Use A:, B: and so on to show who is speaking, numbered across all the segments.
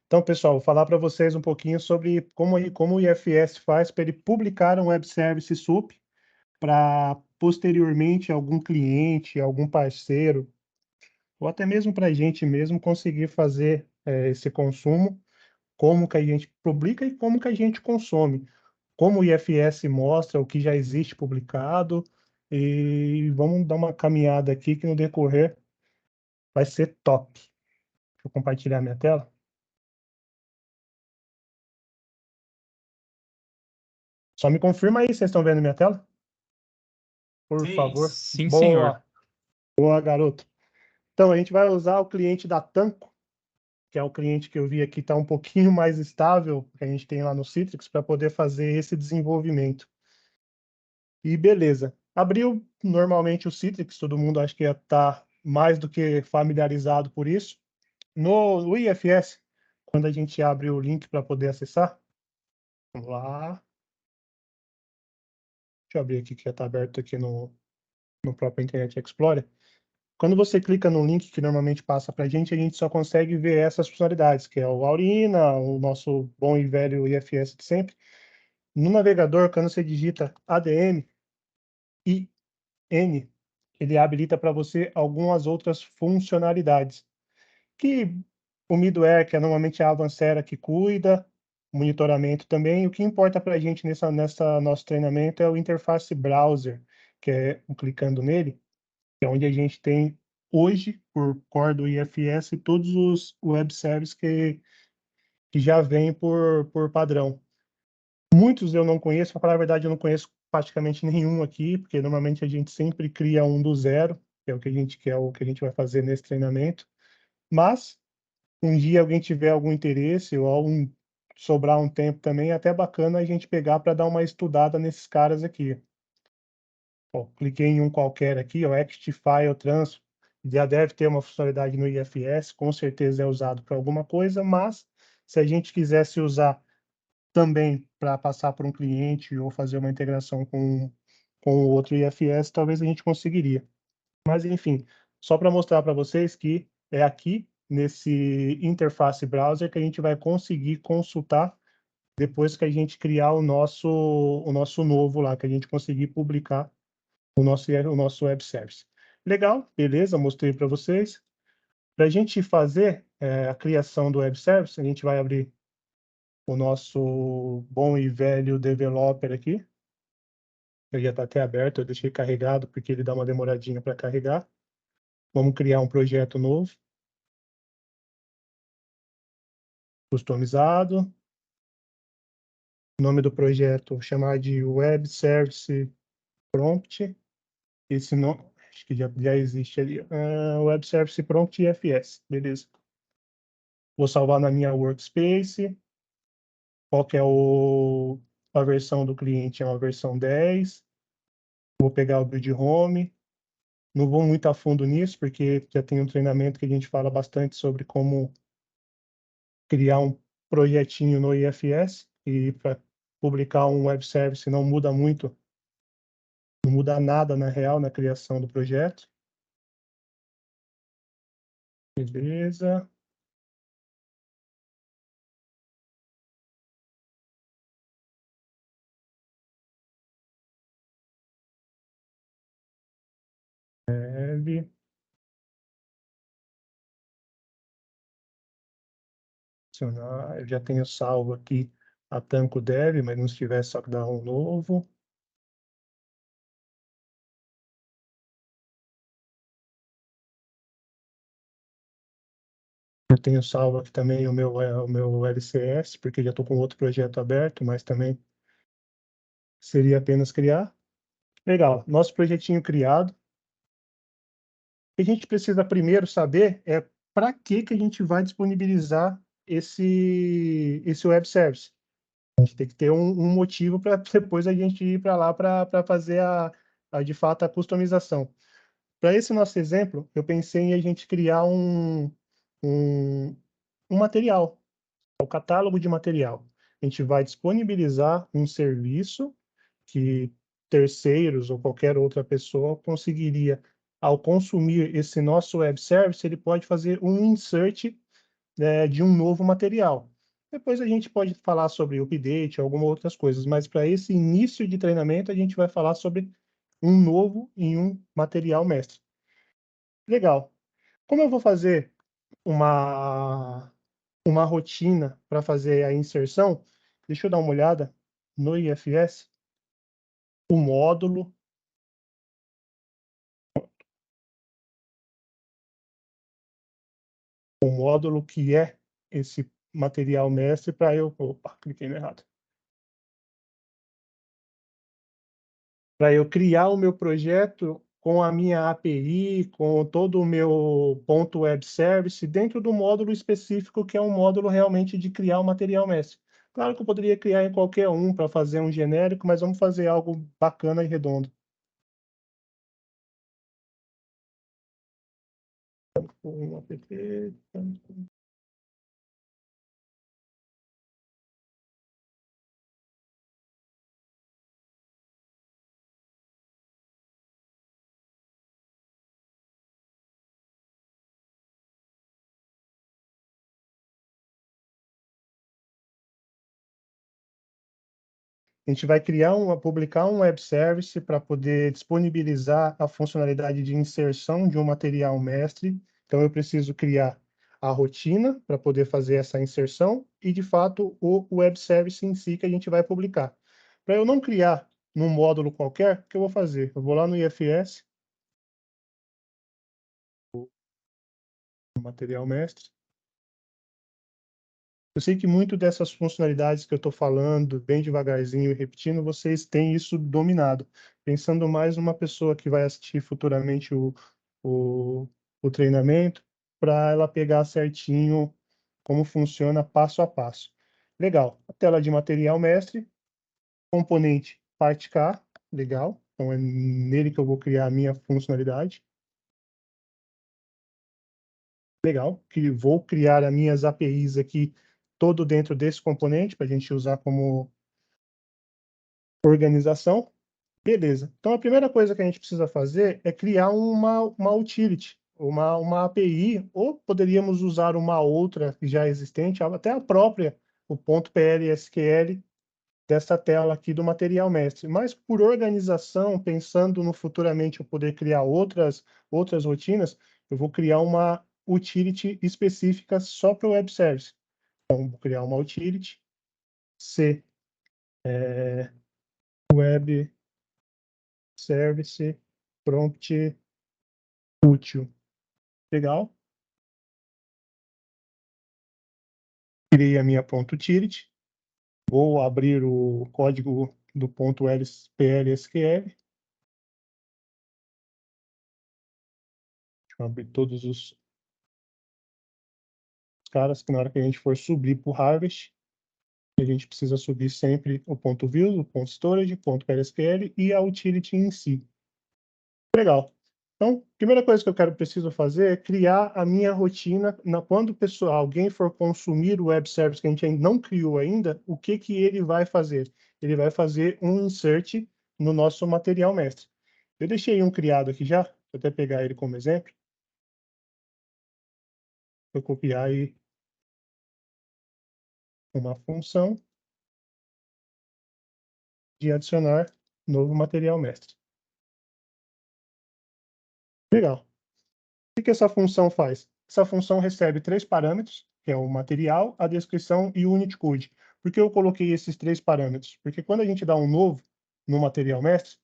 A: Então, pessoal, vou falar para vocês um pouquinho sobre como o IFS faz para ele publicar um web service SUP para posteriormente algum cliente, algum parceiro, ou até mesmo para a gente mesmo conseguir fazer esse consumo, como que a gente publica e como que a gente consome. Como o IFS mostra o que já existe publicado, e vamos dar uma caminhada aqui que no decorrer vai ser top. Deixa eu compartilhar minha tela. Só me confirma aí, vocês estão vendo minha tela? Por
B: Sim,
A: favor.
B: sim, senhor.
A: Boa, boa, garoto. Então, a gente vai usar o cliente da Tanco, que é o cliente que eu vi aqui, está um pouquinho mais estável, que a gente tem lá no Citrix, para poder fazer esse desenvolvimento. E beleza. Abriu normalmente o Citrix, todo mundo acho que já está mais do que familiarizado por isso. No IFS, quando a gente abre o link para poder acessar, vamos lá. Deixa eu abrir aqui, que já está aberto aqui no próprio Internet Explorer. Quando você clica no link que normalmente passa para a gente só consegue ver essas funcionalidades, que é o Aurina, o nosso bom e velho IFS de sempre. No navegador, quando você digita ADM e N, ele habilita para você algumas outras funcionalidades, que o middleware, que é normalmente a Avancera que cuida, monitoramento também. O que importa para a gente nessa nosso treinamento é o interface browser, que é clicando nele, que é onde a gente tem hoje, por core do IFS, todos os web services que já vêm por padrão. Muitos eu não conheço, para falar a verdade, eu não conheço praticamente nenhum aqui, porque normalmente a gente sempre cria um do zero, que é o que a gente quer, o que a gente vai fazer nesse treinamento. Mas um dia alguém tiver algum interesse ou sobrar um tempo também, é até bacana a gente pegar para dar uma estudada nesses caras aqui. Ó, cliquei em um qualquer aqui, o Act File Transfer, já deve ter uma funcionalidade no IFS, com certeza é usado para alguma coisa, mas se a gente quisesse usar também para passar por um cliente ou fazer uma integração com o outro IFS, talvez a gente conseguiria. Mas, enfim, só para mostrar para vocês que é aqui, nesse interface browser, que a gente vai conseguir consultar depois que a gente criar o nosso novo lá, que a gente conseguir publicar o nosso web service. Legal, beleza, mostrei para vocês. Para a gente fazer a criação do web service, a gente vai abrir o nosso bom e velho developer aqui. Ele já está até aberto, eu deixei carregado porque ele dá uma demoradinha para carregar. Vamos criar um projeto novo, customizado. O nome do projeto chamar de Web Service Prompt. Esse nome, acho que já existe ali. Web Service Prompt IFS, beleza. Vou salvar na minha workspace. Qual que é a versão do cliente? É uma versão 10. Vou pegar o build home. Não vou muito a fundo nisso, porque já tem um treinamento que a gente fala bastante sobre como criar um projetinho no IFS, e para publicar um web service não muda muito, não muda nada na real na criação do projeto. Beleza. Dev. Adicionar. Eu já tenho salvo aqui a Tanco Dev, mas não se tiver, só que dar um novo. Eu tenho salvo aqui também o meu LCS, porque já estou com outro projeto aberto, mas também seria apenas criar. Legal, nosso projetinho criado. O que a gente precisa primeiro saber é para que a gente vai disponibilizar esse web service. A gente tem que ter um motivo para depois a gente ir para lá para fazer de fato a customização. Para esse nosso exemplo, eu pensei em a gente criar um material, o catálogo de material. A gente vai disponibilizar um serviço que terceiros ou qualquer outra pessoa conseguiria, ao consumir esse nosso web service, ele pode fazer um insert de um novo material. Depois a gente pode falar sobre update, algumas outras coisas, mas para esse início de treinamento a gente vai falar sobre um novo em um material mestre. Legal. Como eu vou fazer uma rotina para fazer a inserção, deixa eu dar uma olhada no IFS, o módulo que é esse material mestre para eu... Opa, cliquei no errado. Para eu criar o meu projeto com a minha API, com todo o meu ponto web service, dentro do módulo específico, que é um módulo realmente de criar o material mestre. Claro que eu poderia criar em qualquer um para fazer um genérico, mas vamos fazer algo bacana e redondo. Um app, a gente vai publicar um web service para poder disponibilizar a funcionalidade de inserção de um material mestre. Então, eu preciso criar a rotina para poder fazer essa inserção e, de fato, o web service em si que a gente vai publicar. Para eu não criar num módulo qualquer, o que eu vou fazer? Eu vou lá no IFS, material mestre. Eu sei que muito dessas funcionalidades que eu estou falando, bem devagarzinho e repetindo, vocês têm isso dominado. Pensando mais numa pessoa que vai assistir futuramente o, o treinamento, para ela pegar certinho como funciona passo a passo. Legal. A tela de material mestre, componente parte K, legal. Então é nele que eu vou criar a minha funcionalidade. Legal, que vou criar as minhas APIs aqui todo dentro desse componente para a gente usar como organização. Beleza. Então a primeira coisa que a gente precisa fazer é criar uma utility, uma API, ou poderíamos usar uma outra já existente, até a própria, o ponto .plsql dessa tela aqui do material mestre. Mas por organização, pensando no futuramente eu poder criar outras rotinas, eu vou criar uma utility específica só para o web service. Então, vou criar uma utility C web service prompt útil. Legal. Criei a minha ponto .utility. Vou abrir o código do ponto .plsql. Deixa eu abrir todos os caras que na hora que a gente for subir para o Harvest, a gente precisa subir sempre o ponto .views, o ponto .storage, o ponto .plsql e a utility em si. Legal. Então, a primeira coisa que eu preciso fazer é criar a minha rotina. Quando alguém for consumir o web service que a gente ainda não criou ainda, o que ele vai fazer? Ele vai fazer um insert no nosso material mestre. Eu deixei um criado aqui já, vou até pegar ele como exemplo. Vou copiar aí uma função de adicionar novo material mestre. Legal. O que essa função faz? Essa função recebe 3 parâmetros, que é o material, a descrição e o unit code. Por que eu coloquei esses 3 parâmetros? Porque quando a gente dá um novo no material mestre,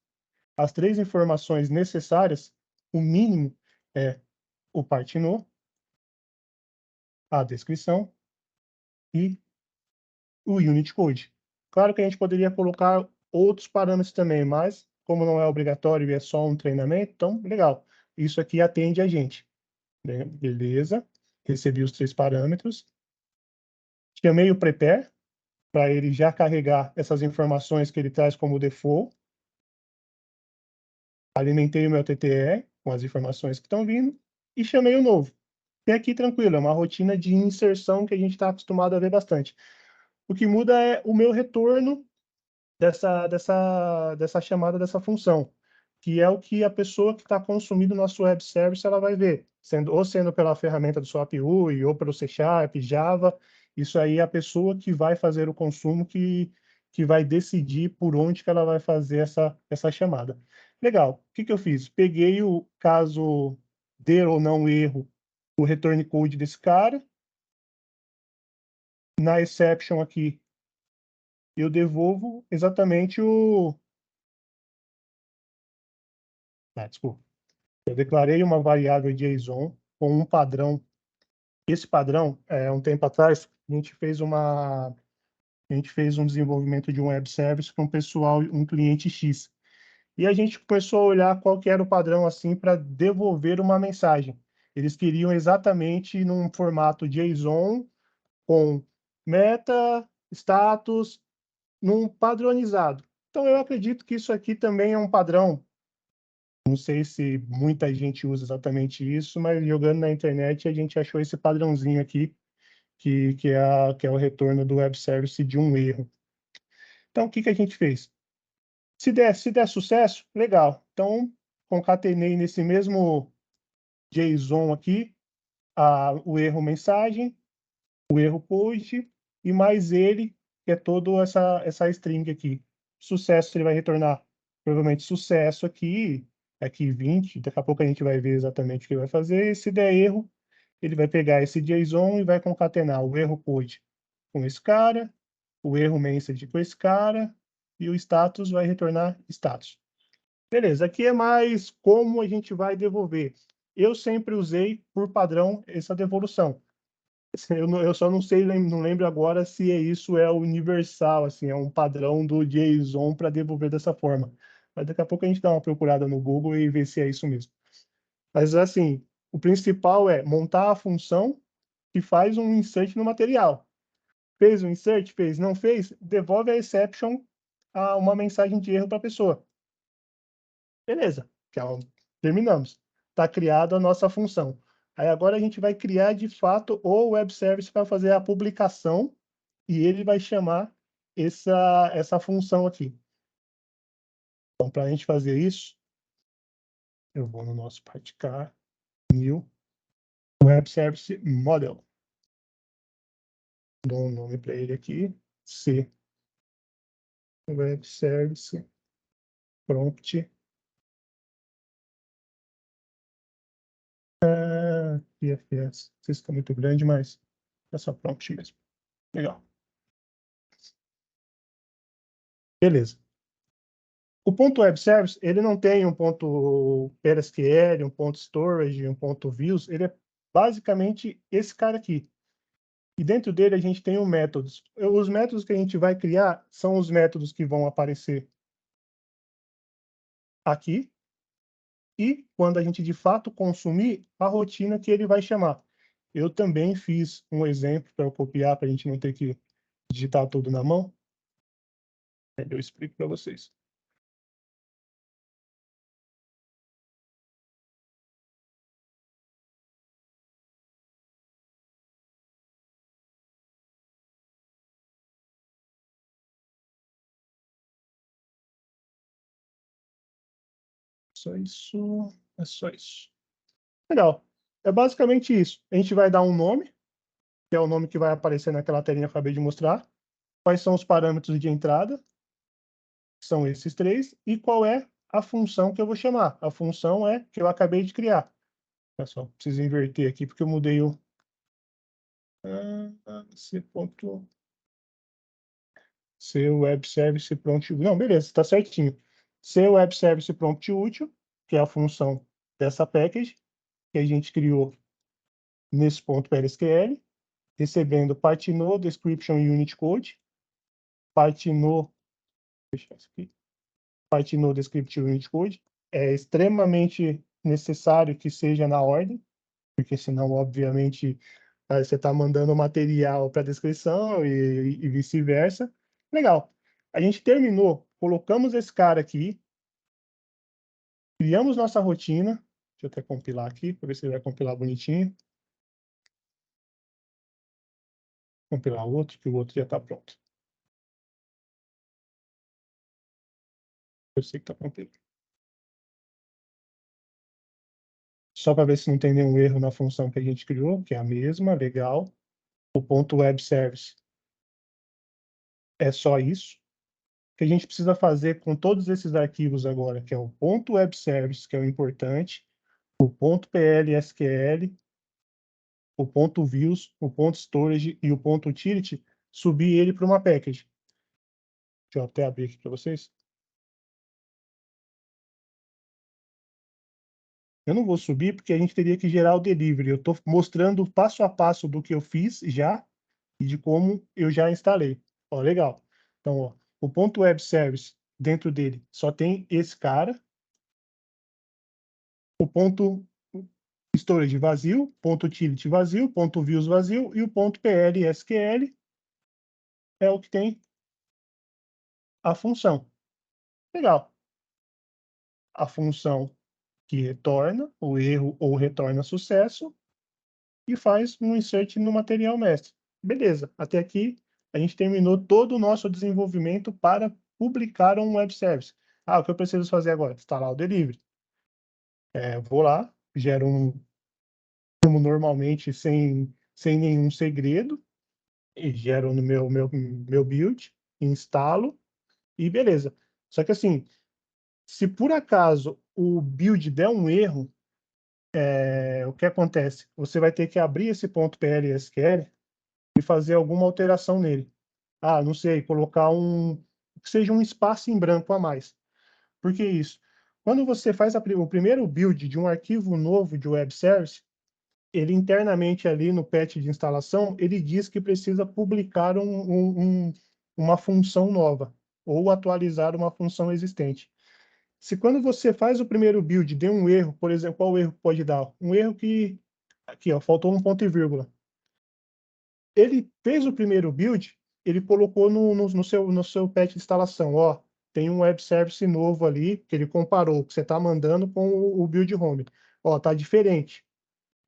A: as 3 informações necessárias, o mínimo é o part no, a descrição e o unit code. Claro que a gente poderia colocar outros parâmetros também, mas como não é obrigatório e é só um treinamento, então legal. Isso aqui atende a gente. Beleza. Recebi os 3 parâmetros. Chamei o prepare para ele já carregar essas informações que ele traz como default. Alimentei o meu TTE com as informações que estão vindo e chamei o novo. E aqui tranquilo, é uma rotina de inserção que a gente está acostumado a ver bastante. O que muda é o meu retorno dessa chamada, dessa função, que é o que a pessoa que está consumindo o nosso web service ela vai ver. sendo pela ferramenta do SWAP UI, ou pelo C Sharp, Java, isso aí é a pessoa que vai fazer o consumo que vai decidir por onde que ela vai fazer essa chamada. Legal, o que eu fiz? Peguei o caso dê ou não erro, o return code desse cara, na exception aqui, eu devolvo exatamente o... desculpa. Eu declarei uma variável JSON com um padrão. Esse padrão, um tempo atrás, a gente fez um desenvolvimento de um web service com um pessoal, um cliente X. E a gente começou a olhar qual que era o padrão assim para devolver uma mensagem. Eles queriam exatamente num formato JSON com meta, status, num padronizado. Então eu acredito que isso aqui também é um padrão. Não sei se muita gente usa exatamente isso, mas jogando na internet a gente achou esse padrãozinho aqui, que é o retorno do web service de um erro. Então, o que a gente fez? Se der sucesso, legal. Então, concatenei nesse mesmo JSON aqui o erro mensagem, o erro post e mais ele, que é toda essa string aqui. Sucesso ele vai retornar provavelmente sucesso aqui 20, daqui a pouco a gente vai ver exatamente o que ele vai fazer. E se der erro, ele vai pegar esse JSON e vai concatenar o erro code com esse cara, o erro message com esse cara, e o status vai retornar status. Beleza, aqui é mais como a gente vai devolver. Eu sempre usei, por padrão, essa devolução. Eu só não sei, não lembro agora se isso é universal, assim, é um padrão do JSON para devolver dessa forma. Mas daqui a pouco a gente dá uma procurada no Google e vê se é isso mesmo. Mas, assim, o principal é montar a função que faz um insert no material. Fez um insert? Fez. Não fez? Devolve a exception a uma mensagem de erro para a pessoa. Beleza. Terminamos. Está criada a nossa função. Aí agora a gente vai criar, de fato, o web service para fazer a publicação e ele vai chamar essa função aqui. Então, para a gente fazer isso, eu vou no nosso particular, new, web service model. Dou um nome para ele aqui, C, web service prompt. IFS. Não sei se está muito grande, mas é só prompt mesmo. Legal. Beleza. O ponto web service, ele não tem um ponto PLSQL, um ponto storage, um ponto views, ele é basicamente esse cara aqui. E dentro dele a gente tem métodos. Os métodos que a gente vai criar são os métodos que vão aparecer aqui e quando a gente de fato consumir a rotina que ele vai chamar. Eu também fiz um exemplo para eu copiar, para a gente não ter que digitar tudo na mão. Eu explico para vocês. Só isso. É só isso. Legal. É basicamente isso. A gente vai dar um nome, que é o nome que vai aparecer naquela telinha que eu acabei de mostrar. Quais são os parâmetros de entrada? São esses três. E qual é a função que eu vou chamar? A função é que eu acabei de criar. Pessoal, preciso inverter aqui porque eu mudei o C web service prompt. Não, beleza, está certinho. C web service prompt útil, que é a função dessa package que a gente criou nesse ponto PLSQL, recebendo parte no description unit code, parte no description unit code. É extremamente necessário que seja na ordem, porque senão, obviamente, você está mandando material para descrição e vice-versa. Legal. A gente terminou, colocamos esse cara aqui, criamos nossa rotina. Deixa eu até compilar aqui, para ver se ele vai compilar bonitinho. Compilar o outro, que o outro já está pronto. Eu sei que está compilando. só para ver se não tem nenhum erro na função que a gente criou, que é a mesma, legal. O ponto web service é só isso. O que a gente precisa fazer com todos esses arquivos agora, que é o ponto web service, que é o importante, o ponto PL/SQL, o ponto views, o ponto storage e o ponto utility, subir ele para uma package. Deixa eu até abrir aqui para vocês. Eu não vou subir porque a gente teria que gerar o delivery. Eu estou mostrando passo a passo do que eu fiz já e de como eu já instalei. Ó, legal. Então, ó, o ponto web service, dentro dele, só tem esse cara. O ponto storage vazio, ponto utility vazio, ponto views vazio e o ponto PL/SQL é o que tem a função. Legal. A função que retorna o erro ou retorna sucesso e faz um insert no material mestre. Beleza, até aqui a gente terminou todo o nosso desenvolvimento para publicar um web service. Ah, o que eu preciso fazer agora? Instalar o delivery. Vou lá, gero como normalmente, sem nenhum segredo, e gero no meu build, instalo e beleza. Só que assim, se por acaso o build der um erro, o que acontece? Você vai ter que abrir esse ponto PL/SQL e fazer alguma alteração nele. Ah, não sei, colocar que seja um espaço em branco a mais. Por que isso? Quando você faz o primeiro build de um arquivo novo de web service, ele internamente ali no patch de instalação, ele diz que precisa publicar uma função nova ou atualizar uma função existente. Se quando você faz o primeiro build dê um erro, por exemplo, qual erro pode dar? Um erro que, aqui ó, faltou um ponto e vírgula. Ele fez o primeiro build, ele colocou no seu patch de instalação, ó, tem um web service novo ali, que ele comparou, que você está mandando com o build home. Ó, tá diferente.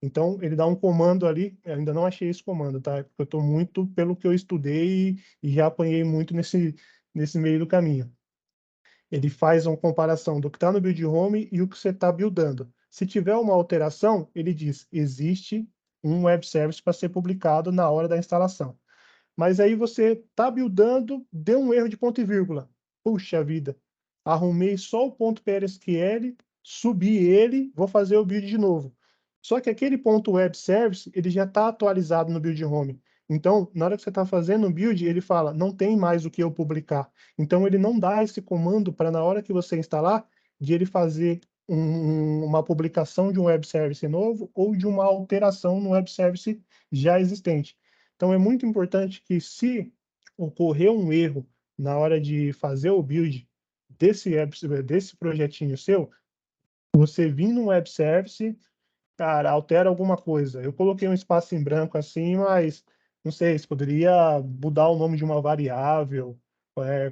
A: Então, ele dá um comando ali, eu ainda não achei esse comando, tá? Porque eu estou muito pelo que eu estudei e já apanhei muito nesse meio do caminho. Ele faz uma comparação do que está no build home e o que você está buildando. Se tiver uma alteração, ele diz, existe um web service para ser publicado na hora da instalação. Mas aí você está buildando, deu um erro de ponto e vírgula. Puxa vida, arrumei só o ponto PLSQL, subi ele, vou fazer o build de novo. Só que aquele ponto web service, ele já está atualizado no build home. Então, na hora que você está fazendo o build, ele fala, não tem mais o que eu publicar. Então, ele não dá esse comando para, na hora que você instalar, de ele fazer uma publicação de um web service novo ou de uma alteração no web service já existente. Então, é muito importante que, se ocorrer um erro na hora de fazer o build desse projetinho seu, você vir no web service, cara, altera alguma coisa. Eu coloquei um espaço em branco assim, mas não sei, se poderia mudar o nome de uma variável,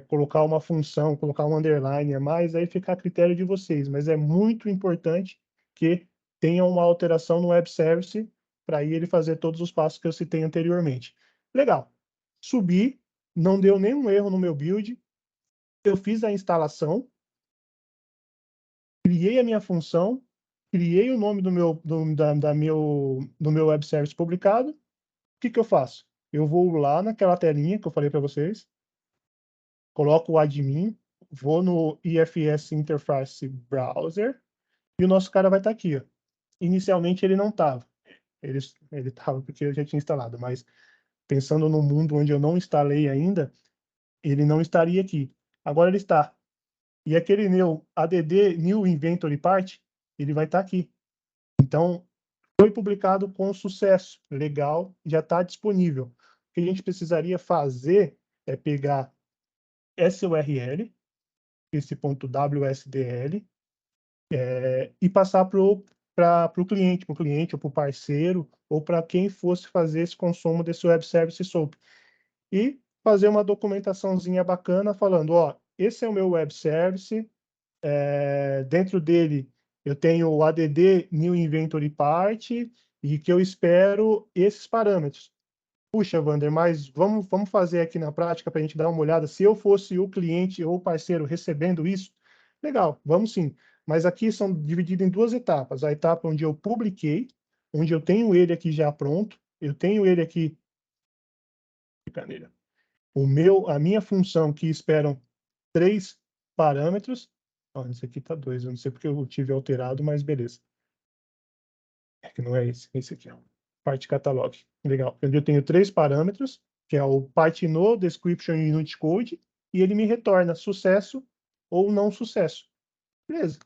A: colocar uma função, colocar um underline a mais, aí fica a critério de vocês. Mas é muito importante que tenha uma alteração no web service para aí ele fazer todos os passos que eu citei anteriormente. Legal. Subi, não deu nenhum erro no meu build, eu fiz a instalação, criei a minha função, criei o nome do meu web service publicado. O que eu faço? Eu vou lá naquela telinha que eu falei para vocês, coloco o admin, vou no IFS Interface Browser e o nosso cara vai estar aqui. Ó. Inicialmente ele não estava. Ele estava porque eu já tinha instalado, mas pensando no mundo onde eu não instalei ainda, ele não estaria aqui. Agora ele está. E aquele new add new inventory part, ele vai estar aqui. Então, foi publicado com sucesso, legal, já está disponível. O que a gente precisaria fazer é pegar essa URL, esse ponto .wsdl, e passar para o cliente ou para o parceiro, ou para quem fosse fazer esse consumo desse web service SOAP. E fazer uma documentaçãozinha bacana falando, ó, esse é o meu web service, dentro dele eu tenho o add new inventory part e que eu espero esses parâmetros. Puxa, Wander, mas vamos fazer aqui na prática para a gente dar uma olhada. Se eu fosse o cliente ou o parceiro recebendo isso, legal, vamos sim. Mas aqui são divididos em duas etapas. A etapa onde eu publiquei, onde eu tenho ele aqui já pronto, eu tenho ele aqui, a minha função que esperam 3 parâmetros. Ó, esse aqui tá 2, eu não sei porque eu tive alterado, mas beleza. É que não é esse aqui, ó. Parte catalog. Legal. Eu tenho 3 parâmetros, que é o part no, description e unit code, e ele me retorna sucesso ou não sucesso. Beleza.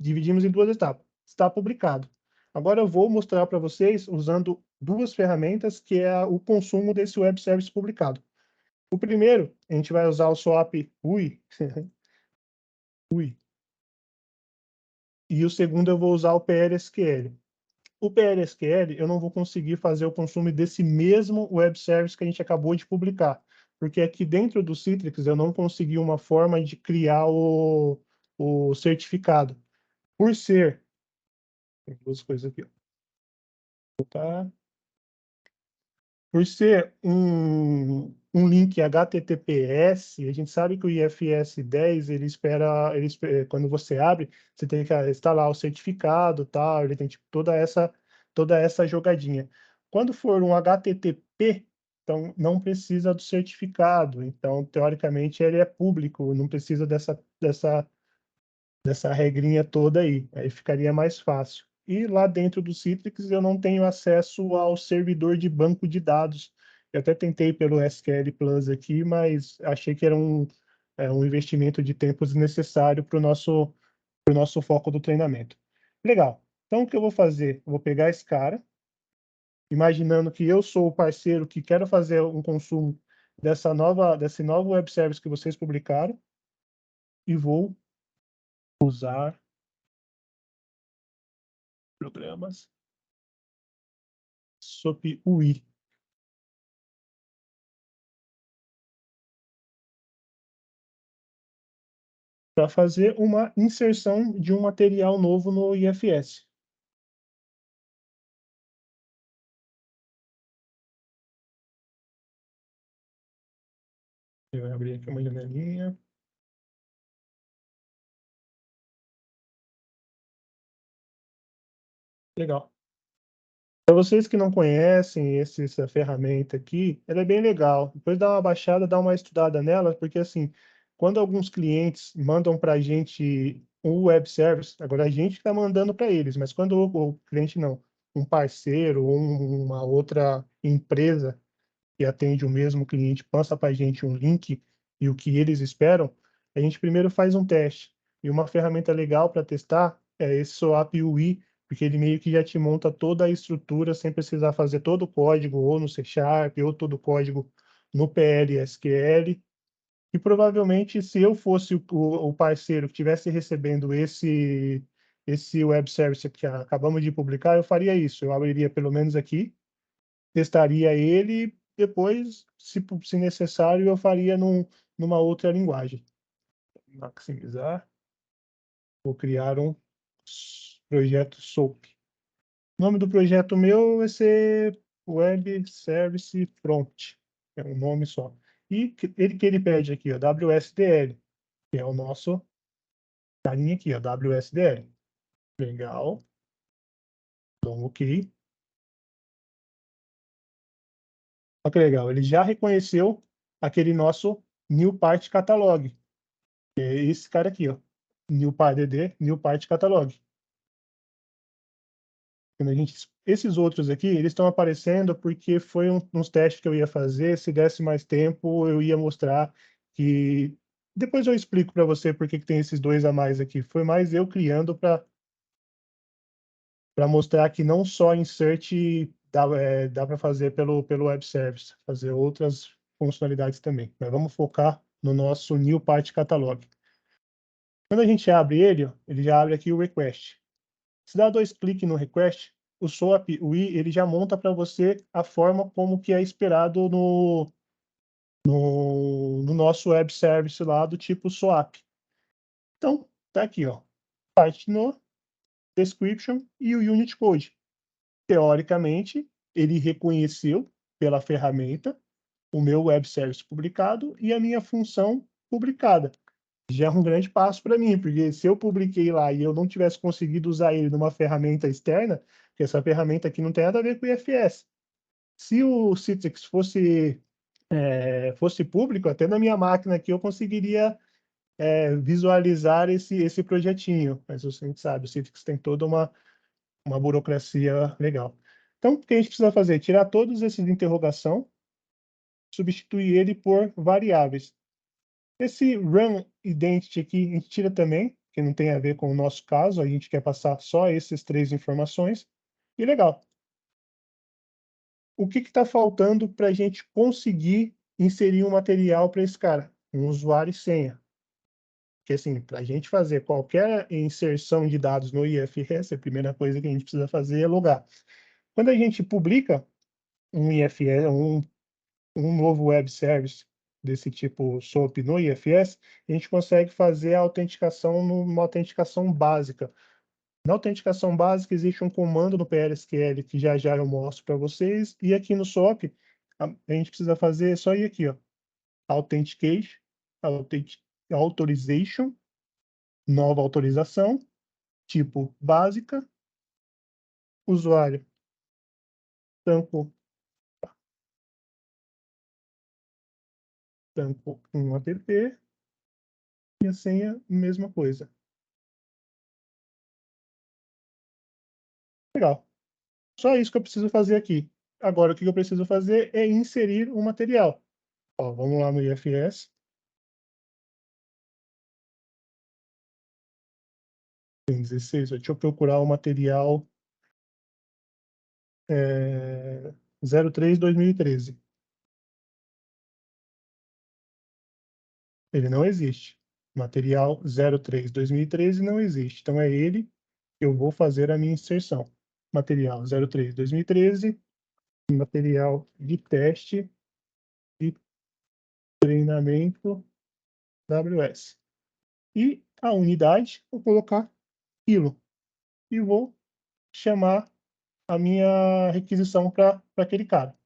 A: Dividimos em duas etapas. Está publicado. Agora eu vou mostrar para vocês usando duas ferramentas, que é o consumo desse web service publicado. O primeiro, a gente vai usar o swap UI. UI. E o segundo eu vou usar o PLSQL. O PLSQL eu não vou conseguir fazer o consumo desse mesmo web service que a gente acabou de publicar, porque aqui dentro do Citrix eu não consegui uma forma de criar o certificado. Por ser... Tem duas coisas aqui, ó. Tá? Por ser um link HTTPS, a gente sabe que o IFS 10, quando você abre, você tem que instalar o certificado, tá? Ele tem tipo, toda essa jogadinha. Quando for um HTTP, então não precisa do certificado. Então, teoricamente, ele é público, não precisa dessa regrinha toda aí. Aí ficaria mais fácil. E lá dentro do Citrix eu não tenho acesso ao servidor de banco de dados. Eu até tentei pelo SQL Plus aqui, mas achei que era um investimento de tempo desnecessário para o nosso foco do treinamento. Legal. Então, o que eu vou fazer? Eu vou pegar esse cara, imaginando que eu sou o parceiro que quero fazer um consumo desse novo web service que vocês publicaram, e vou usar programas SOP UI. Para fazer uma inserção de um material novo no IFS. Eu vou abrir aqui uma janelinha. Legal. Para vocês que não conhecem essa ferramenta aqui, ela é bem legal. Depois dá uma baixada, dá uma estudada nela, porque assim, quando alguns clientes mandam para a gente um web service, agora a gente está mandando para eles, mas quando o cliente não, um parceiro ou uma outra empresa que atende o mesmo cliente passa para a gente um link e o que eles esperam, a gente primeiro faz um teste. E uma ferramenta legal para testar é esse SOAP UI, porque ele meio que já te monta toda a estrutura sem precisar fazer todo o código ou no C Sharp ou todo o código no PL/SQL. E provavelmente, se eu fosse o parceiro que estivesse recebendo esse web service que acabamos de publicar, eu faria isso. Eu abriria pelo menos aqui, testaria ele, depois, se necessário, eu faria numa outra linguagem. Maximizar. Vou criar um projeto SOAP. O nome do projeto meu vai ser Web Service Prompt. É um nome só. E ele pede aqui, ó, WSDL, que é o nosso carinha aqui, ó, WSDL. Legal. Então, ok. Olha que legal. Ele já reconheceu aquele nosso New Part Catalog. É esse cara aqui, ó. New PartDD, New Part Catalog. Esses outros aqui, eles estão aparecendo porque foi uns testes que eu ia fazer. Se desse mais tempo, eu ia mostrar que... Depois eu explico para você por que tem esses dois a mais aqui. Foi mais eu criando para mostrar que não só insert dá para fazer pelo web service, fazer outras funcionalidades também. Mas vamos focar no nosso New Part Catalog. Quando a gente abre ele, ó, ele já abre aqui o request. Se dá 2 cliques no request, o SOAP UI ele já monta para você a forma como que é esperado no nosso web service lá do tipo SOAP. Então, tá aqui, ó, parte no description e o unit code. Teoricamente, ele reconheceu pela ferramenta o meu web service publicado e a minha função publicada. já é um grande passo para mim, porque se eu publiquei lá e eu não tivesse conseguido usar ele numa ferramenta externa, que essa ferramenta aqui não tem nada a ver com o IFS. Se o Citrix fosse público, até na minha máquina aqui eu conseguiria visualizar esse projetinho, mas a gente sabe, o Citrix tem toda uma burocracia legal. Então, o que a gente precisa fazer? Tirar todos esses de interrogação, substituir ele por variáveis. Esse run identity aqui a gente tira também, que não tem a ver com o nosso caso, a gente quer passar só essas 3 informações, e legal. O que está faltando para a gente conseguir inserir um material para esse cara? Um usuário e senha. Porque, assim, para a gente fazer qualquer inserção de dados no IFS, a primeira coisa que a gente precisa fazer é logar. Quando a gente publica um IFS, um novo web service desse tipo SOAP no IFS, a gente consegue fazer a autenticação numa autenticação básica. Na autenticação básica existe um comando no PLSQL que já eu mostro para vocês, e aqui no SOAP a gente precisa fazer só ir aqui, ó, Authentication, Authorization, nova autorização, tipo básica, usuário, tampo 1 app, e a senha, mesma coisa. Legal. Só isso que eu preciso fazer aqui. Agora, o que eu preciso fazer é inserir o material. Ó, vamos lá no IFS. Tem 16. Deixa eu procurar o material 03/2013. Ele não existe. Material 03/2013 não existe. Então, é ele que eu vou fazer a minha inserção. Material 03/2013, material de teste de treinamento AWS. E a unidade, vou colocar quilo. E vou chamar a minha requisição para aquele cara.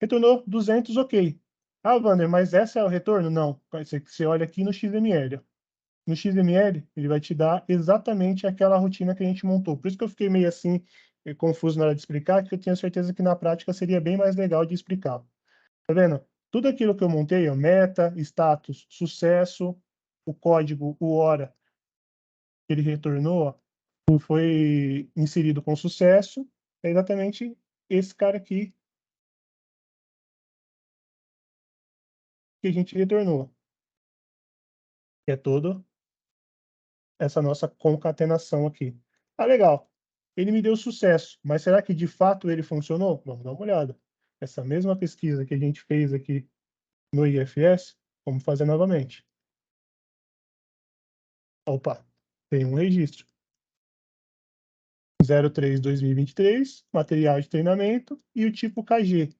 A: Retornou 200, ok. Ah, Wander, mas essa é o retorno? Não. Você olha aqui no XML. No XML, ele vai te dar exatamente aquela rotina que a gente montou. Por isso que eu fiquei meio assim, confuso na hora de explicar, que eu tenho certeza que na prática seria bem mais legal de explicar. Tá vendo? Tudo aquilo que eu montei, ó, meta, status, sucesso, o código, o hora que ele retornou, foi inserido com sucesso, é exatamente esse cara aqui que a gente retornou, que é toda essa nossa concatenação aqui. Ah, legal. Ele me deu sucesso, mas será que de fato ele funcionou? Vamos dar uma olhada. Essa mesma pesquisa que a gente fez aqui no IFS, vamos fazer novamente. Opa, tem um registro. 03/2023, material de treinamento e o tipo KG.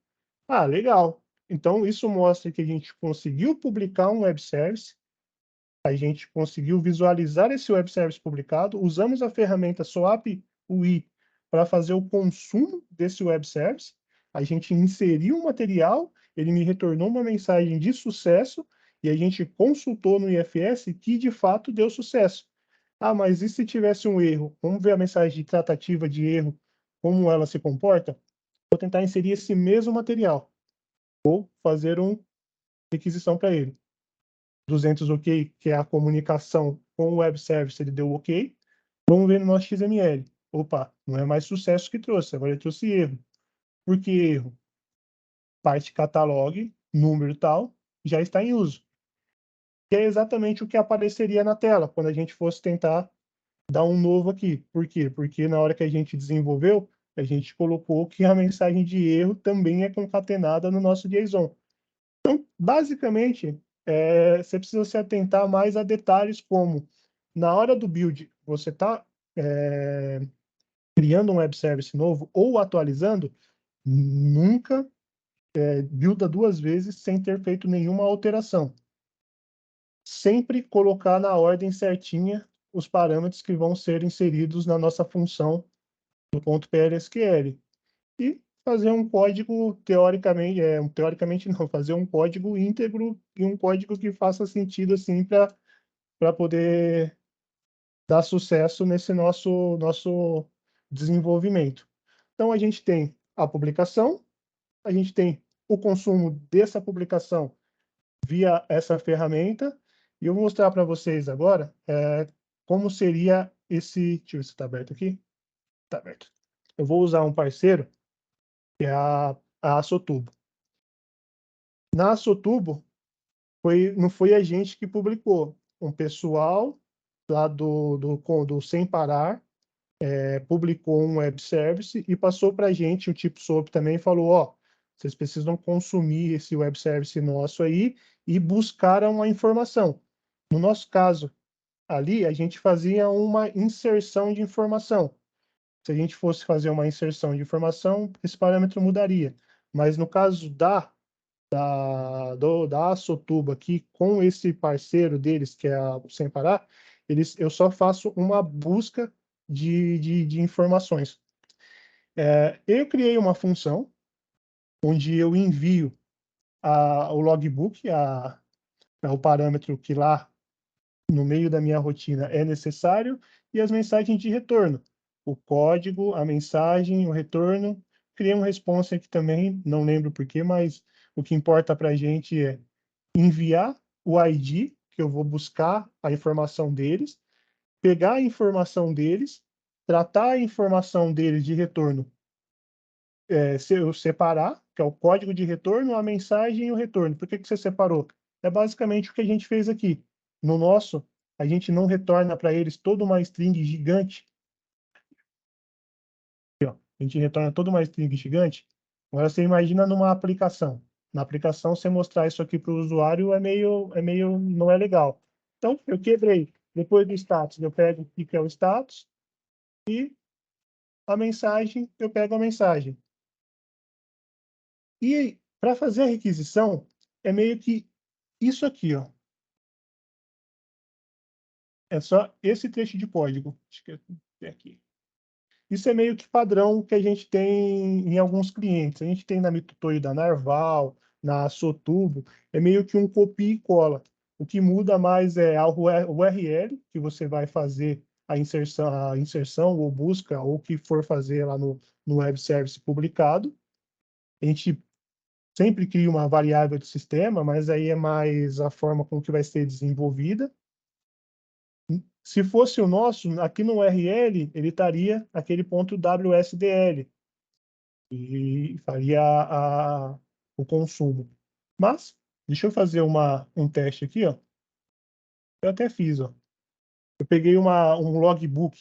A: Ah, legal. Então, isso mostra que a gente conseguiu publicar um web service, a gente conseguiu visualizar esse web service publicado, usamos a ferramenta SOAP UI para fazer o consumo desse web service, a gente inseriu o material, ele me retornou uma mensagem de sucesso e a gente consultou no IFS que de fato deu sucesso. Ah, mas e se tivesse um erro? Vamos ver a mensagem de tratativa de erro, como ela se comporta? Vou tentar inserir esse mesmo material, vou fazer uma requisição para ele. 200 ok, que é a comunicação com o web service, ele deu ok. Vamos ver no nosso XML. Opa, não é mais sucesso que trouxe, agora ele trouxe erro. Por que erro? Parte catalog, número tal, já está em uso. Que é exatamente o que apareceria na tela quando a gente fosse tentar dar um novo aqui. Por quê? Porque na hora que a gente desenvolveu, a gente colocou que a mensagem de erro também é concatenada no nosso JSON. Então, basicamente, você precisa se atentar mais a detalhes como, na hora do build, você está criando um web service novo ou atualizando, nunca builda 2 vezes sem ter feito nenhuma alteração. Sempre colocar na ordem certinha os parâmetros que vão ser inseridos na nossa função do ponto .plsql. E fazer um código teoricamente não, fazer um código íntegro e um código que faça sentido assim para poder dar sucesso nesse nosso desenvolvimento. Então a gente tem a publicação, a gente tem o consumo dessa publicação via essa ferramenta, e eu vou mostrar para vocês agora como seria esse. Deixa eu ver se está aberto aqui. Está aberto. Eu vou usar um parceiro, que é a Sotubo. Na Sotubo, não foi a gente que publicou, um pessoal lá do Sem Parar publicou um web service e passou para a gente, o tipo SOAP também falou, ó, vocês precisam consumir esse web service nosso aí e buscaram a informação. No nosso caso, ali, a gente fazia uma inserção de informação. Se a gente fosse fazer uma inserção de informação, esse parâmetro mudaria. Mas no caso da Sotubo aqui, com esse parceiro deles, que é o Sem Parar, eu só faço uma busca de informações. Eu criei uma função onde eu envio o logbook, o parâmetro que lá no meio da minha rotina é necessário, e as mensagens de retorno. O código, a mensagem, o retorno. Criei um response aqui também, não lembro porquê, mas o que importa para a gente é enviar o ID, que eu vou buscar a informação deles, pegar a informação deles, tratar a informação deles de retorno, se eu separar, que é o código de retorno, a mensagem e o retorno. Por que você separou? É basicamente o que a gente fez aqui. No nosso, a gente não retorna para eles toda uma string gigante. Aqui, ó. A gente retorna toda uma string gigante. Agora você imagina numa aplicação. Na aplicação, você mostrar isso aqui para o usuário não é legal. Então, eu quebrei. Depois do status, eu pego o que é o status e a mensagem, eu pego a mensagem. E para fazer a requisição, é meio que isso aqui, ó. É só esse trecho de código. Acho que é aqui. Isso é meio que padrão que a gente tem em alguns clientes. A gente tem na Mitutoyo da Narval, na Sotubo, é meio que um copia e cola. O que muda mais é o URL que você vai fazer a inserção ou busca, ou o que for fazer lá no web service publicado. A gente sempre cria uma variável de sistema, mas aí é mais a forma com que vai ser desenvolvida. Se fosse o nosso, aqui no URL, ele estaria aquele ponto WSDL e faria o consumo. Mas, deixa eu fazer um teste aqui, ó. Eu até fiz, ó. Eu peguei um logbook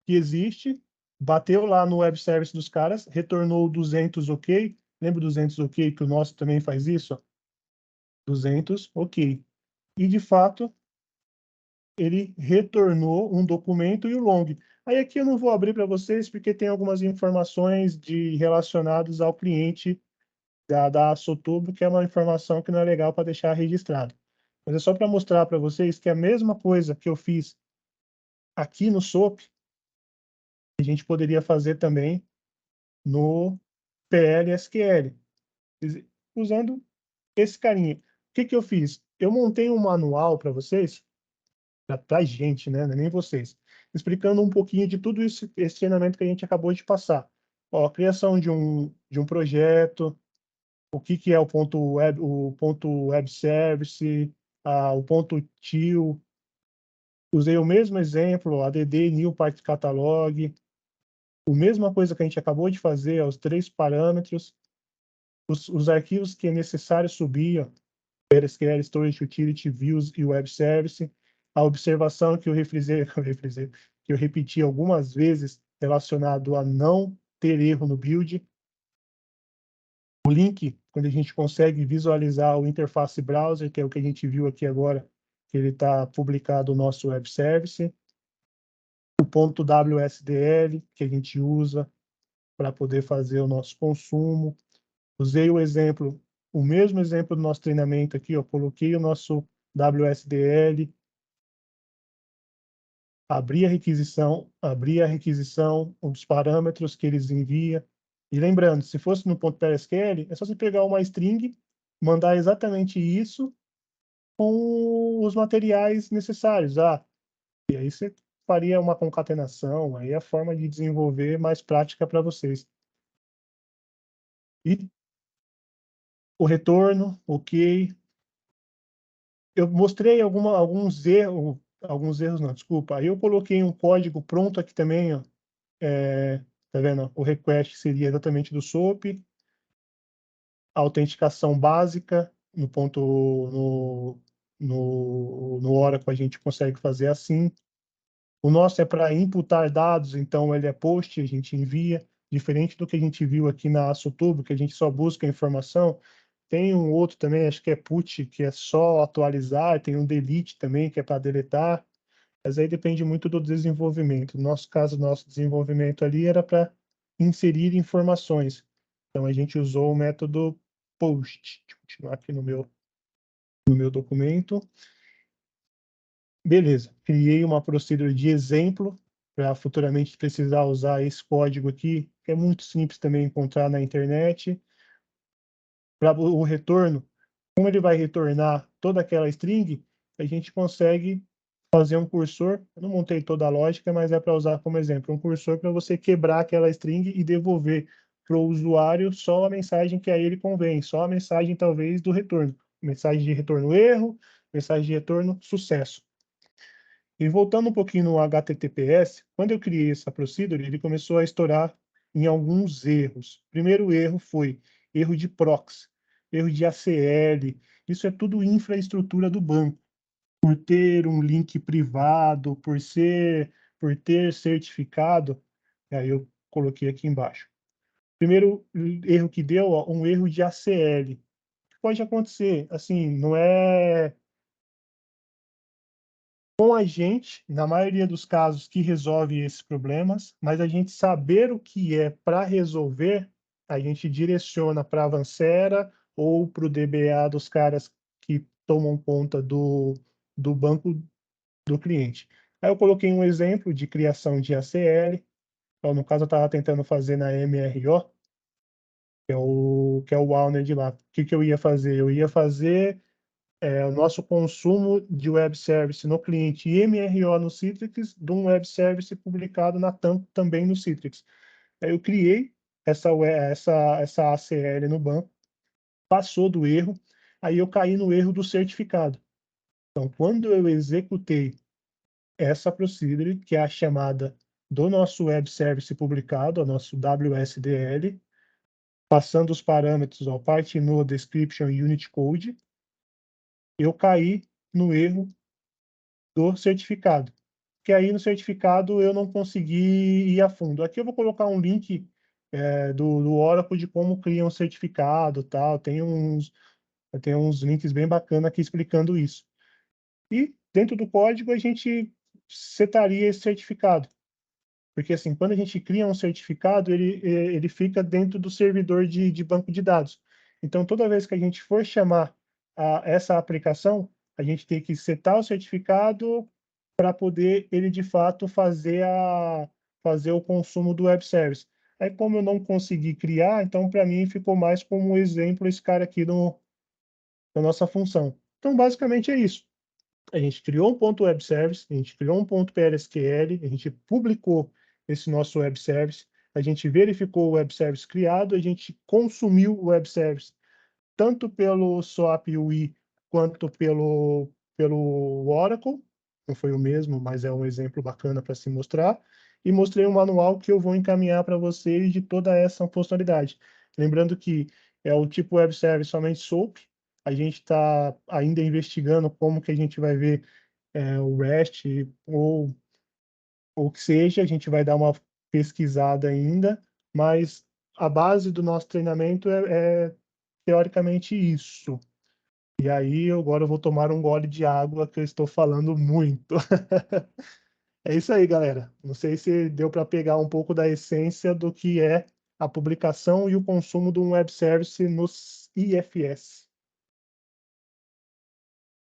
A: que existe, bateu lá no web service dos caras, retornou 200 OK. Lembra 200 OK que o nosso também faz isso? Ó? 200 OK. E, de fato, ele retornou um documento e o long. Aí aqui eu não vou abrir para vocês, porque tem algumas informações relacionadas ao cliente da Sotubo, que é uma informação que não é legal para deixar registrado. Mas é só para mostrar para vocês que a mesma coisa que eu fiz aqui no SOAP, a gente poderia fazer também no PL/SQL, usando esse carinha. O que eu fiz? Eu montei um manual para vocês, para a gente, né? Nem vocês, explicando um pouquinho de tudo isso, esse treinamento que a gente acabou de passar. Ó, criação de um projeto, o que é o ponto web service, o ponto TIL. Usei o mesmo exemplo, add new part catalog, a mesma coisa que a gente acabou de fazer, os 3 parâmetros, os arquivos que é necessário subir, ó, PLSQL, Storage Utility, Views e Web Service. A observação que eu que eu repeti algumas vezes relacionado a não ter erro no build. O link, quando a gente consegue visualizar o interface browser, que é o que a gente viu aqui agora, que ele está publicado no nosso web service. O ponto WSDL, que a gente usa para poder fazer o nosso consumo. Usei o mesmo exemplo do nosso treinamento aqui, ó, coloquei o nosso WSDL, abri a requisição, os parâmetros que eles enviam, E lembrando, se fosse no ponto .PLSQL, é só você pegar uma string, mandar exatamente isso com os materiais necessários. E aí você faria uma concatenação, aí é a forma de desenvolver mais prática para vocês. E o retorno, ok. Eu mostrei alguns erros não, desculpa. Aí eu coloquei um código pronto aqui também, ó. Tá vendo? O request seria exatamente do SOAP, a autenticação básica no Oracle a gente consegue fazer assim. O nosso é para imputar dados, então ele é post, a gente envia, diferente do que a gente viu aqui na AssoTurbo, que a gente só busca informação. Tem um outro também, acho que é put, que é só atualizar, tem um delete também, que é para deletar, mas aí depende muito do desenvolvimento. No nosso caso, nosso desenvolvimento ali era para inserir informações. Então a gente usou o método post. Deixa eu continuar aqui no meu documento. Beleza, criei uma procedure de exemplo para futuramente precisar usar esse código aqui, que é muito simples também encontrar na internet. Para o retorno, como ele vai retornar toda aquela string, a gente consegue fazer um cursor. Eu não montei toda a lógica, mas é para usar como exemplo, um cursor para você quebrar aquela string e devolver para o usuário só a mensagem que a ele convém, só a mensagem talvez do retorno. Mensagem de retorno erro, mensagem de retorno sucesso. E voltando um pouquinho no HTTPS, quando eu criei essa procedure, ele começou a estourar em alguns erros. O primeiro erro foi erro de proxy, erro de ACL. Isso é tudo infraestrutura do banco. Por ter um link privado, por ter certificado, aí eu coloquei aqui embaixo. Primeiro erro que deu, ó, um erro de ACL. Pode acontecer, assim, não é com a gente, na maioria dos casos, que resolve esses problemas, mas a gente saber o que é para resolver, a gente direciona para a Avancera ou para o DBA dos caras que tomam conta do banco do cliente. Aí eu coloquei um exemplo de criação de ACL, então, no caso eu estava tentando fazer na MRO, que é o Walner de lá. O que, que eu ia fazer? Eu ia fazer o nosso consumo de web service no cliente MRO no Citrix de um web service publicado na TAM também no Citrix. Aí eu criei essa ACL no banco, passou do erro, aí eu caí no erro do certificado. Então, quando eu executei essa procedure, que é a chamada do nosso web service publicado, o nosso WSDL, passando os parâmetros, ó, part no description e unit code, eu caí no erro do certificado. Que aí no certificado eu não consegui ir a fundo. Aqui eu vou colocar um link do Oracle de como cria um certificado, tal. Tem uns links bem bacanas aqui explicando isso. E dentro do código a gente setaria esse certificado. Porque assim, quando a gente cria um certificado, ele fica dentro do servidor de banco de dados. Então, toda vez que a gente for chamar essa aplicação, a gente tem que setar o certificado para poder ele, de fato, fazer o consumo do web service. Aí, como eu não consegui criar, então, para mim, ficou mais como um exemplo esse cara aqui da nossa função. Então, basicamente é isso. A gente criou um ponto web service, a gente criou um ponto PLSQL, a gente publicou esse nosso web service, a gente verificou o web service criado, a gente consumiu o web service tanto pelo SOAP UI quanto pelo Oracle. Não foi o mesmo, mas é um exemplo bacana para se mostrar. E mostrei um manual que eu vou encaminhar para vocês de toda essa funcionalidade. Lembrando que é o tipo web service somente SOAP. A gente está ainda investigando como que a gente vai ver o REST ou o que seja. A gente vai dar uma pesquisada ainda, mas a base do nosso treinamento é teoricamente isso. E aí, agora eu vou tomar um gole de água que eu estou falando muito. É isso aí, galera. Não sei se deu para pegar um pouco da essência do que é a publicação e o consumo de um web service nos IFS.